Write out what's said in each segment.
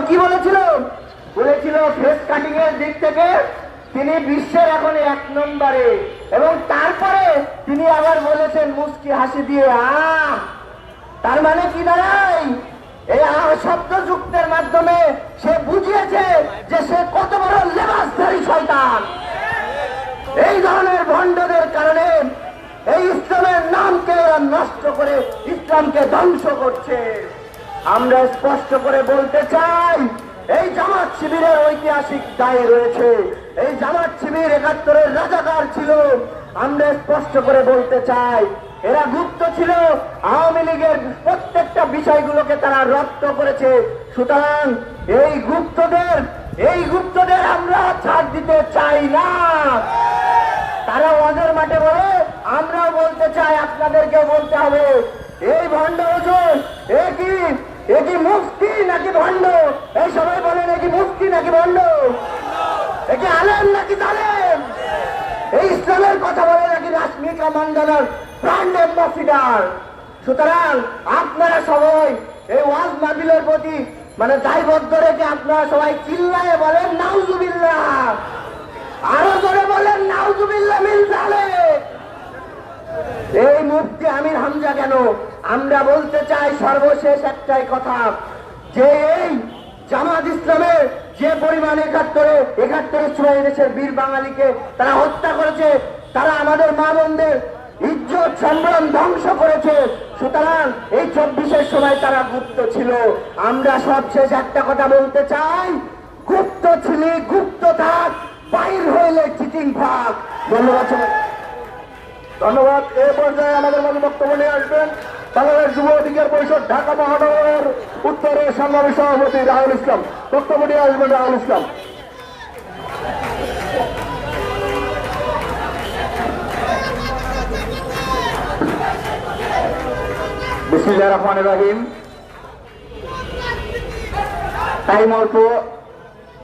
কি বলেছিল? বলেছিল ফেস কাটিং এর দিক থেকে তিনি বিশ্বের এখন 1 নম্বরে, এবং তারপরে তিনি আবার বলেছেন মুস্কি হাসি দিয়ে তার মানে কি দাঁড়ায়? এই শব্দ যুক্তের মাধ্যমে সে বুঝিয়েছে যে সে কত বড় লেবাসধারী শয়তান। এই ধরনের ভণ্ডদের কারণে এই ইসলামের নামকে নষ্ট করে ইসলামকে ধ্বংস করছে। আমরা স্পষ্ট করে বলতে চাই, এই জামাত শিবিরের ঐতিহাসিক দায় রয়েছে। এই জামাত শিবির 71-এর রাজাকার ছিল। আমরা স্পষ্ট করে বলতে চাই, এরা গুপ্ত ছিল। আওয়ামী লীগের প্রত্যেকটা বিষয়গুলোকে তারা রপ্ত করেছে। সুতরাং এই গুপ্তদের আমরা ছাড় দিতে চাই না। তারা ওদের মাঠে বলে, আমরাও বলতে চাই, আপনাদেরকে বলতে হবে, এই ভণ্ড হুজুর এ কি মুফতি নাকি ভণ্ড? এই সবাই বলেন, এ কি মুফতি নাকি ভণ্ড? এ কি আলেম নাকি জালেম? এই ইসলামের কথা বলে নাকি রাশমিকা মান্দানার ব্র্যান্ড অ্যাম্বাসিডার? সুতরাং আপনারা সবাই এই ওয়াজ মাহফিলের প্রতি দায়বদ্ধ রেখে আপনারা সবাই চিল্লায়ে বলেন নাউজুবিল্লাহ, আরো জোরে বলেন নাউজুবিল্লাহ মিন যালিক। এই মুফতি আমির হামজা কেন? আমরা বলতে চাই সর্বশেষ একটাই কথা, যে এই জামাত ইসলামের যে পরিমাণ 71-এর সময় দেশের বীর বাঙালিকে তারা হত্যা করেছে, তারা আমাদের মা বোনদের ইজ্জত সম্ভ্রম ধ্বংস করেছে। সুতরাং এই 24-এর সময় তারা গুপ্ত ছিল। আমরা সবশেষ একটা কথা বলতে চাই, গুপ্ত ছিলি গুপ্ত থাক, বাইর হইলে চিটিং থাক। ধন্যবাদ। ধন্যবাদ। এ পর্যায়ে আমাদের মাঝে বক্তব্য নিয়ে আসবেন বাংলাদেশ যুব অধিকার পরিষদ ঢাকা মহানগর উত্তরের সংগ্রামী সভাপতি রাহুল ইসলাম। বক্তব্য নিয়ে আসবেন রাহুল ইসলাম। বিসমিল্লাহির রহমানির রহিম। টাইম অল্প,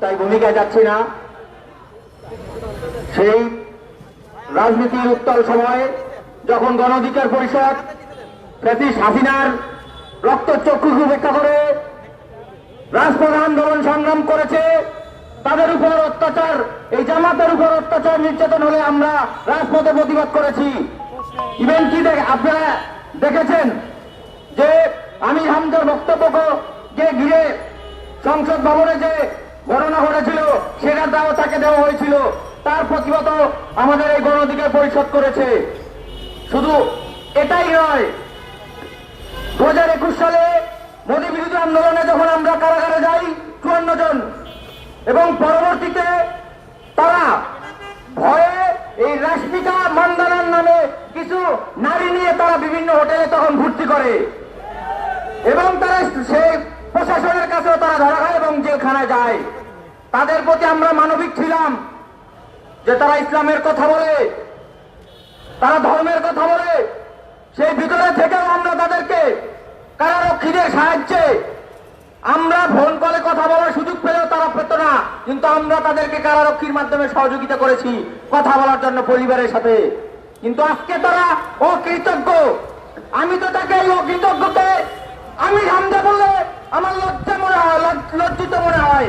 তাই ভূমিকায় যাচ্ছি না। সেই রাজনীতির উত্তাল সময়ে যখন গণ অধিকার পরিষদ ফ্যাসিস্ট হাসিনার রক্তচক্ষু উপেক্ষা করে রাজপথ আন্দোলন সংগ্রাম করেছে, তাদের উপর অত্যাচার, এই জামাতের উপর অত্যাচার নির্যাতন হলে আমরা রাজপথে প্রতিবাদ করেছি। ইভেন কি আপনারা দেখেছেন যে আমির হামজার বক্তব্যকে ঘিরে সংসদ ভবনে যে ঘটনা ঘটেছিল, সেটার দাও তাকে দেওয়া হয়েছিল। তার প্রতিবাদ আমাদের এই গণ অধিকার পরিষদ করেছে। শুধু এটাই নয়, 2021 সালে মোদী বিরোধী আন্দোলনে যখন আমরা কারাগারে যাই 54 জন, এবং পরবর্তীতে তারা ভয়ে এই রাশমিকা মান্দানার নামে কিছু নারী নিয়ে তারা বিভিন্ন হোটেলে তখন ভর্তি করে, এবং তারা সেই প্রশাসনের কাছেও তারা ধরা হয় এবং জেলখানায় যায়। তাদের প্রতি আমরা মানবিক ছিলাম, যে তারা ইসলামের কথা বলে, তারা ধর্মের কথা বলে। সেই ভিতরে থেকেও আমরা তাদেরকে কারারক্ষীদের সাহায্যে আমরা ফোন কলে কথা বলার সুযোগ পেলেও তারা পেত না, কিন্তু আমরা তাদেরকে কারারক্ষীর মাধ্যমে সহযোগিতা করেছি কথা বলার জন্য পরিবারের সাথে। কিন্তু আজকে তারা অকৃতজ্ঞ। আমি তো তাকে এই অকৃতজ্ঞকে আমির হামজা বললে আমার লজ্জা মনে হয়, লজ্জিত মনে হয়।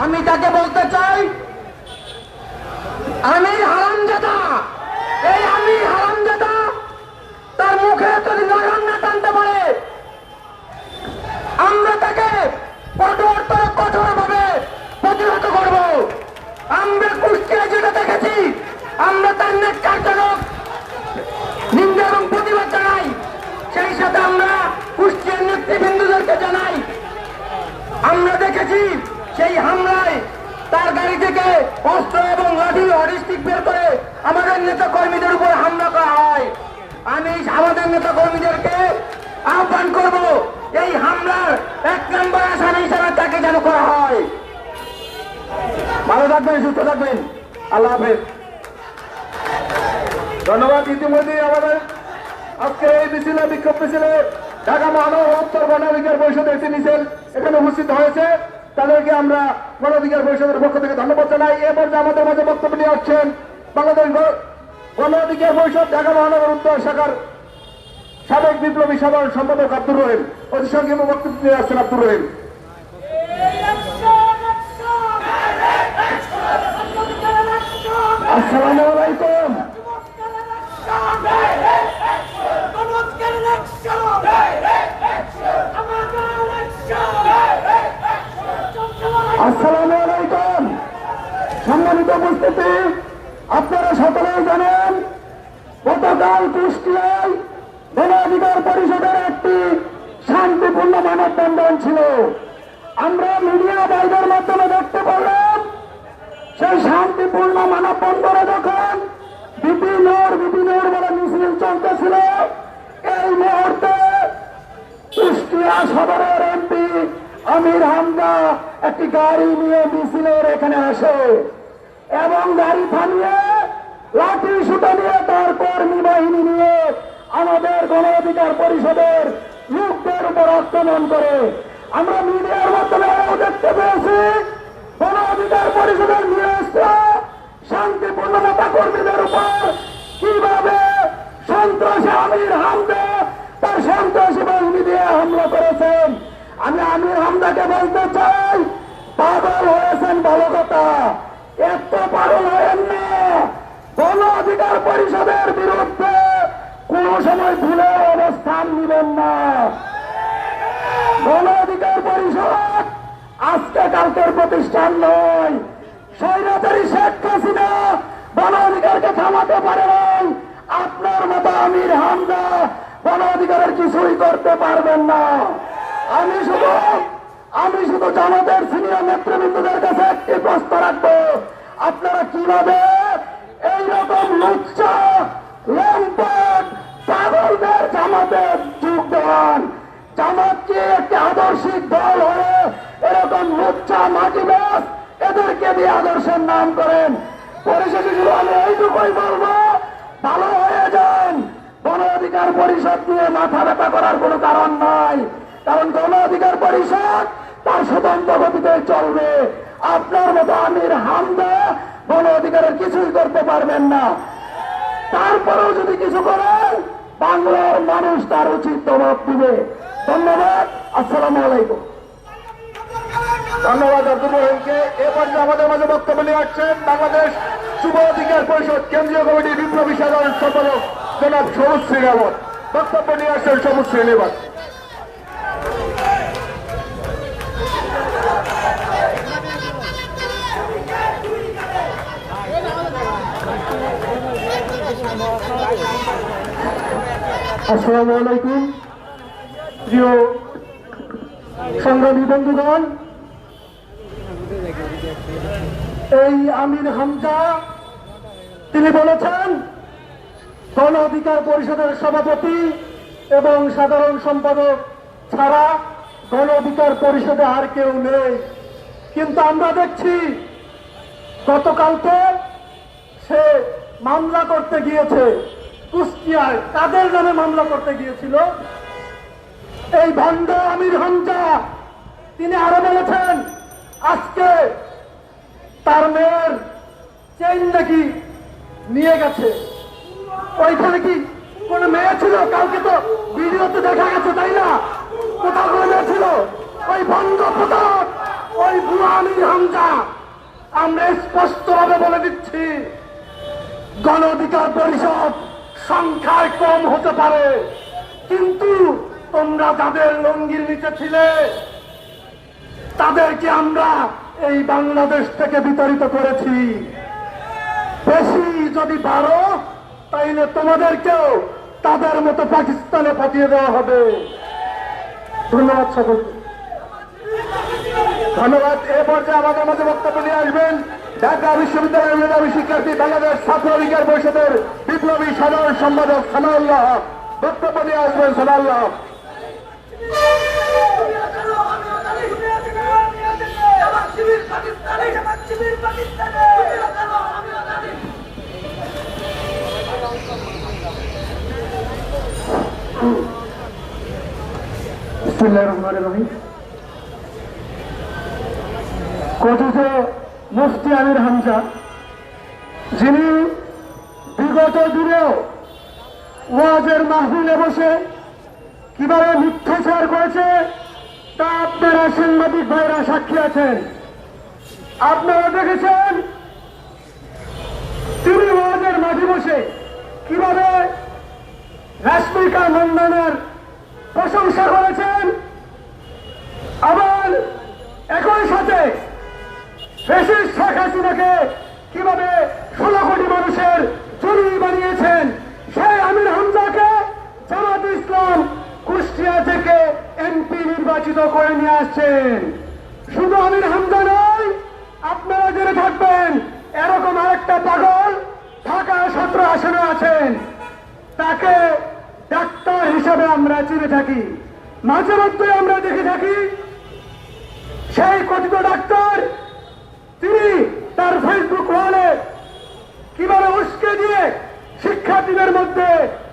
আমি তাকে বলতে চাই, আমির হারামজাদা, এই আমির হারামজাদা তার মুখে যদি লাগাম না টানতে পারে, আমরা তাকে কঠোরভাবে প্রতিহত করব। আমরা কুষ্টিয়া যেটা দেখেছি, আমরা তার ন্যাক্কারজনক নিন্দা এবং প্রতিবাদ জানাই। সেই সাথে আমরা কুষ্টিয়ার নেতৃবৃন্দদেরকে জানাই, আমরা দেখেছি সেই হামলায় তার গাড়ি থেকে অস্ত্র এবং লাঠি হরিস্টিক বের করে আমাদের নেতা কর্মীদের উপর হামলা করা হয়। আমি আমাদের নেতা কর্মীদেরকে আহ্বান করব, এই হামলার 1 নম্বর আসামি হিসাবে তাকে যেন করা হয়। ভালো থাকবেন, সুস্থ থাকবেন, আল্লাহ হাফেজ। ধন্যবাদ। ইতিমধ্যে আমাদের আজকে এই মিছিলে, বিক্ষোভ মিছিলে ঢাকা মহানগর উত্তর গণ অধিকার পরিষদের একটি মিছিল এখানে উপস্থিত হয়েছে। তাদেরকে আমরা গণ অধিকার পরিষদের পক্ষ থেকে ধন্যবাদ জানাই। এ পর্যায়ে আমাদের মাঝে বক্তব্য নিয়ে আসছেন বাংলাদেশ গণ অধিকার পরিষদ ঢাকা মহানগর উত্তর শাখার সাবেক বিপ্লবী সাধারণ সম্পাদক আব্দুর রহিম। অতি সংক্ষেপে বক্তব্য নিয়ে আসছেন আব্দুর রহিম। আসসালামু আলাইকুম। সম্মানিত উপস্থিতি, আপনারা সকলেই জানেন গতকাল কুষ্টিয়ায় গণ অধিকার পরিষদের একটি শান্তিপূর্ণ মানববন্ধন ছিল। আমরা মিডিয়া ভাইদের মাধ্যমে দেখতে পেলাম সেই শান্তিপূর্ণ মানববন্ধনে যখন বিভিন্ন বলে মিছিল চলতেছিল, এই মুহূর্তে কুষ্টিয়া সদরের এমপি আমির হামজা একটি গাড়ি নিয়ে মিছিলের এখানে আসে এবং গাড়ি থামিয়ে লাঠি সুতা নিয়ে তার কর্মী বাহিনী নিয়ে আমাদের গণ অধিকার পরিষদের লোকদের উপর আক্রমণ করে। আমরা মিডিয়ার মাধ্যমে দেখতে পেয়েছি গণ অধিকার পরিষদের নিরস্ত্র শান্তিপূর্ণ নেতা কর্মীদের উপর কিভাবে সন্ত্রাসী আমির হামজা তার সন্ত্রাসী বাহিনী দিয়ে হামলা করেছেন। আমি আমির হামজাকে বলতে চাই, পাগল হয়েছেন ভালো কথা, এত পাগল হয়েন না। গণ অধিকার পরিষদের বিরুদ্ধে কোন সময় ভুলে অবস্থান নেবেন না। গণ অধিকার পরিষদ আজকে কালকের প্রতিষ্ঠান নয়। স্বৈরাচারী শেখ হাসিনা গণ অধিকারকে থামাতে পারে নাই। আপনার মতো আমির হামজা গণ অধিকারের কিছুই করতে পারবেন না। আমি শুধু জামাতের সিনিয়র নেতৃবৃন্দদের কাছে একটি প্রশ্ন রাখবো, আপনারা কিভাবে এইরকম লুচ্চা লম্পট পাগলদের জামাতে যোগ দেন? জামাত কি একটি আদর্শিক দল হয়ে এরকম লুচ্চা মাটিবাস এদেরকে দিয়ে আদর্শের নাম করেন? পরিশেষে শুধু আমি এইটুকুই বলবো, ভালো হয়ে যান। গণ অধিকার পরিষদ নিয়ে মাথা ব্যথা করার কোনো কারণ নাই, কারণ গণ অধিকার পরিষদ তার স্বতন্ত্র গতিতে চলবে। আপনার মতো আমির হামজা গণ অধিকারের কিছুই করতে পারবেন না। তারপরেও যদি কিছু করেন, বাংলার মানুষ তার উচিত জবাব দিবে। ধন্যবাদ। আসসালামু আলাইকুম। ধন্যবাদ আব্দুল রহিমকে। এ পর্যায়ে আমাদের মাঝে বক্তব্য নিয়ে আসছেন বাংলাদেশ যুব অধিকার পরিষদ কেন্দ্রীয় কমিটির বিপ্লবী সাধারণ সম্পাদক জনাব সবুজ শ্রীনিবাস। বক্তব্য নিয়ে আসছেন সবুজ শ্রীনিবাস। আসসালামু আলাইকুম। প্রিয় সংগ্রামী বন্ধুগণ, এই আমির হামজা তিনি বলেছেন গণ অধিকার পরিষদের সভাপতি এবং সাধারণ সম্পাদক ছাড়া গণ অধিকার পরিষদে আর কেউ নেই। কিন্তু আমরা দেখছি গতকালকে সে মামলা করতে গিয়েছে কুষ্টিয়ায়। কাদের নামে মামলা করতে গিয়েছিল? এই ভণ্ড আমির হামজা তিনি আরো বলেছেন আজকে তার মেয়ের চেইন নাকি নিয়ে গেছে। ওইখানে কি কোন মেয়ে ছিল? কালকে তো ভিডিওতে দেখা গেছে, তাই না? কোথাও কোনো মেয়ে ছিল? ওই ভণ্ড প্রতাপ, ওই বুড়া আমির হামজা। আমরা স্পষ্টভাবে বলে দিচ্ছি, গণ অধিকার পরিষদ সংখ্যায় কম হতে পারে, কিন্তু তোমরা যাদের লঙ্গির নিচে ছিলে তাদেরকে আমরা এই বাংলাদেশ থেকে বিতাড়িত করেছি। বেশি যদি পারো তাইলে তোমাদেরকেও তাদের মতো পাকিস্তানে পাঠিয়ে দেওয়া হবে। ধন্যবাদ সকলকে। ধন্যবাদ। এ পর্যায়ে আমাদের মধ্যে বক্তব্য নিয়ে আসবেন ঢাকা বিশ্ববিদ্যালয়ের মেধাবী শিক্ষার্থী বাংলাদেশ ছাত্র অধিকার পরিষদের বিপ্লবী সাধারণ সম্পাদক সানাউল্লাহ। বক্তব্য নিয়ে আসবেন সানাউল্লাহ। কথিত মুফতি আমির হামজা, যিনি বিগত দিনেও ওয়াজের মাহফিলে বসে কিভাবে মিথ্যাচার করেছে তা আপনারা সাংবাদিক ভাইরা সাক্ষী আছেন। আপনারা দেখেছেন তিনি ওয়াজের মাঠে বসে কিভাবে রাশমিকা মন্ডনের প্রশংসা করেছেন, আবার একই সাথে দেশের শেখ হাসিনাকে কিভাবে 16 কোটি মানুষের জমি বানিয়েছেন, সেই আমির হামজাকে জামাত ইসলাম কুষ্টিয়া থেকে এমপি নির্বাচিত করে নিয়ে আসছেন। শুধু আমির হামজা নয়, আপনারা জেনে থাকবেন এরকম আরেকটা পাগল ঢাকা 17 আসনে আছেন। তাকে ডাক্তার হিসাবে আমরা চিনে থাকি, মাঝে মধ্যে আমরা দেখে থাকি সেই কথিত ডাক্তার তিনি তার ফেসবুক ওয়ালে কিভাবে উস্কে দিয়ে শিক্ষার্থীদের মধ্যে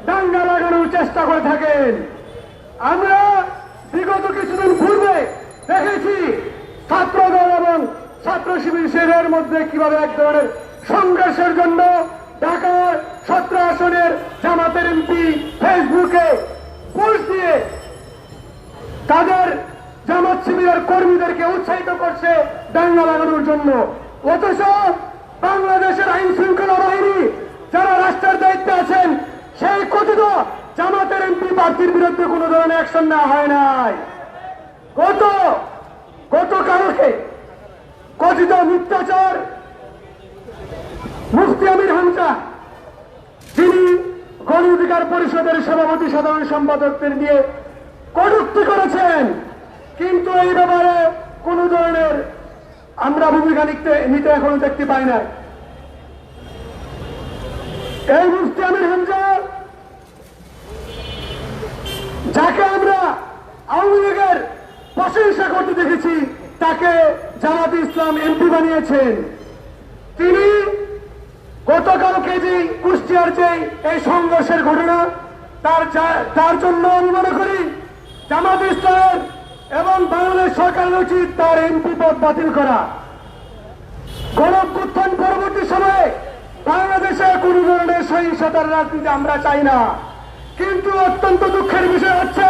দাঙ্গা লাগানোর চেষ্টা করে থাকেন। আমরা বিগত কিছুদিন পূর্বে দেখেছি ছাত্রদল এবং ছাত্র শিবিরের মধ্যে কিভাবে এক ধরনের সংঘর্ষের জন্য ঢাকার 17 আসনের জামাতের এমপি ফেসবুকে পোস্ট দিয়ে তাদের জামাত শিবিরের কর্মীদেরকে উৎসাহিত করছে দাঙ্গা লাগানোর জন্য। অথচ বাংলাদেশের আইন শৃঙ্খলা বাহিনী যারা রাষ্ট্রের দায়িত্বে আছেন সেই কথিত জামাতের এমপি প্রার্থীর বিরুদ্ধে কোন ধরনের অ্যাকশন নেওয়া হয় নাই। গতকালকে কথিত মিথ্যাচার মুফতি আমির হামজা, যিনি গণ অধিকার পরিষদের সভাপতি সাধারণ সম্পাদকদের নিয়ে কটূক্তি করেছেন, কিন্তু এই ব্যাপারে কোন ধরনের আমরা ভূমিকা নিতে এখনো দেখতে পাই না। এই মুফতি আমির হামজা, যাকে আমরা আওয়ামী লীগের প্রশংসা করতে দেখেছি, তাকে জামাত ইসলাম এমপি বানিয়েছেন। তিনি গতকালকে যে কুষ্টিয়ার যে এই সংঘর্ষের ঘটনা, তার জন্য আমি মনে করি জামাত ইসলাম এবং বাংলাদেশ সরকারের উচিত তার এমপি পদ বাতিল করা। গণঅভ্যুত্থান পরবর্তী সময়ে বাংলাদেশে কোন ধরনের সহিংসতার রাজনীতি আমরা চাই না, কিন্তু অত্যন্ত দুঃখের বিষয় হচ্ছে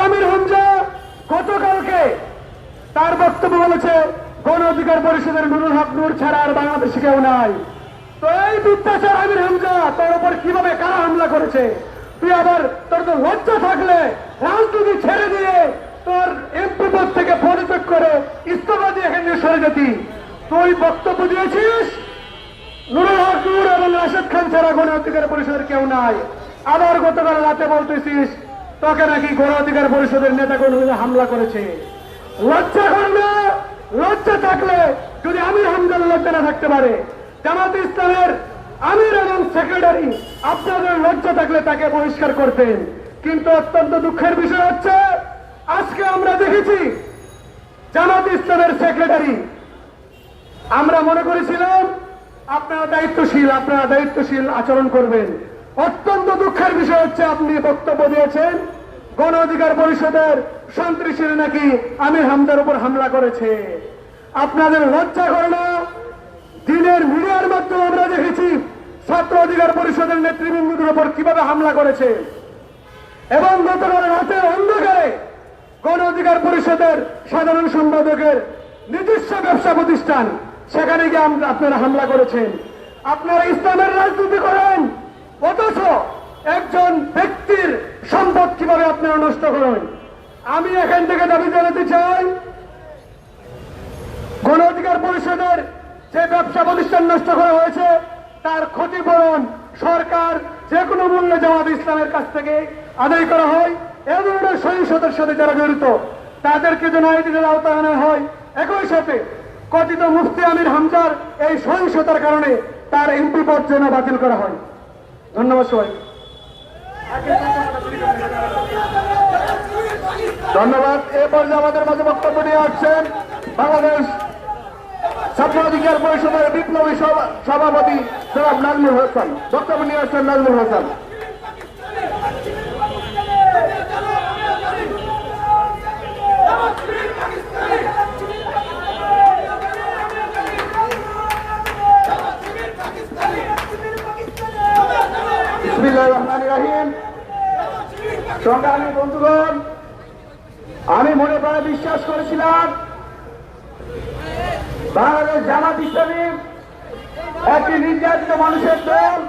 আমির হামজা গতকালকে তার বক্তব্য বলেছে গণ অধিকার পরিষদের নুরুল হক নূর ছাড়া আর বাংলাদেশে কেউ নাই। তো এই বিদ্যাচার আমির হামজা তোর উপর কিভাবে কারা হামলা করেছে? তুই আবার তোর তো লজ্জা থাকলে রাজনীতি ছেড়ে দিয়ে তোর এমপি পদ থেকে পদত্যাগ করে ইস্তফা দিয়ে এখানে সরে যেতি। তুই বক্তব্য দিয়েছিস নুরুল হক নূর এবং রাশেদ খান ছাড়া গণ অধিকার পরিষদের কেউ নাই, আবার গতকাল রাতে বলতেছিস তোকে নাকি গণ অধিকার পরিষদের নেতা কর্মীরা হামলা করেছে। লজ্জা করবে, লজ্জা থাকলে যদি আমির হামজার লজ্জা না থাকতে পারে, জামাত ইসলামের আমির এবং সেক্রেটারি আপনাদের লজ্জা থাকলে তাকে বহিষ্কার করতেন। কিন্তু অত্যন্ত দুঃখের বিষয় হচ্ছে আজকে আমরা দেখেছি জামাত ইসলামের সেক্রেটারি, আমরা মনে করেছিলাম আপনারা দায়িত্বশীল আচরণ করবেন। অত্যন্ত দুঃখের বিষয় হচ্ছে আপনি বক্তব্য দিয়েছেন গণ অধিকার পরিষদের সন্ত্রাসীরা নাকি আমির হামজার উপর হামলা করেছে। আপনাদের লজ্জা করে না? দিনের মিডিয়ার মাধ্যমে আমরা দেখেছি ছাত্র অধিকার পরিষদের নেতৃবৃন্দদের উপর কিভাবে হামলা করেছে, এবং গতকাল রাতের অন্ধকারে গণ অধিকার পরিষদের সাধারণ সম্পাদকের নিজস্ব ব্যবসা প্রতিষ্ঠান সেখানে গিয়ে আপনারা হামলা করেছেন। আপনারা ইসলামের রাজনীতি করেন, অথচ একজন ব্যক্তির সম্পদ কিভাবে আপনারা নষ্ট করেন। আমি এখান থেকে দাবি জানাতে চাই, গণ অধিকার পরিষদের যে ব্যবসা প্রতিষ্ঠান নষ্ট করা হয়েছে তার ক্ষতিপূরণ সরকার যে কোনো মূল্যে জামাত ইসলামের কাছ থেকে আদায় করা হয়। এ ধরনের সহিংসতার সাথে যারা জড়িত তাদেরকে যেন আইনের আওতায় আনা হয়। একই সাথে কথিত মুফতি আমির হামজার এই সহিংসতার কারণে তার এমপি পদ যেন বাতিল করা হয়। ধন্যবাদ সবাই। ধন্যবাদ। এ পর্যায়ে আমাদের মাঝে বক্তব্য নিয়ে আসছেন বাংলাদেশ ছাত্র অধিকার পরিষদের বিপ্লবী সভাপতি জনাব নাজমুল হাসান। বক্তব্য নিয়ে আসছেন নাজমুল হাসান। বিসমিল্লাহির রহমানির রহিম। সংগ্রামী বন্ধুগণ, আমি মনে প্রাণে বিশ্বাস করেছিলাম বাংলাদেশ জামাত ইসলামী একটি নির্যাতিত মানুষের দল।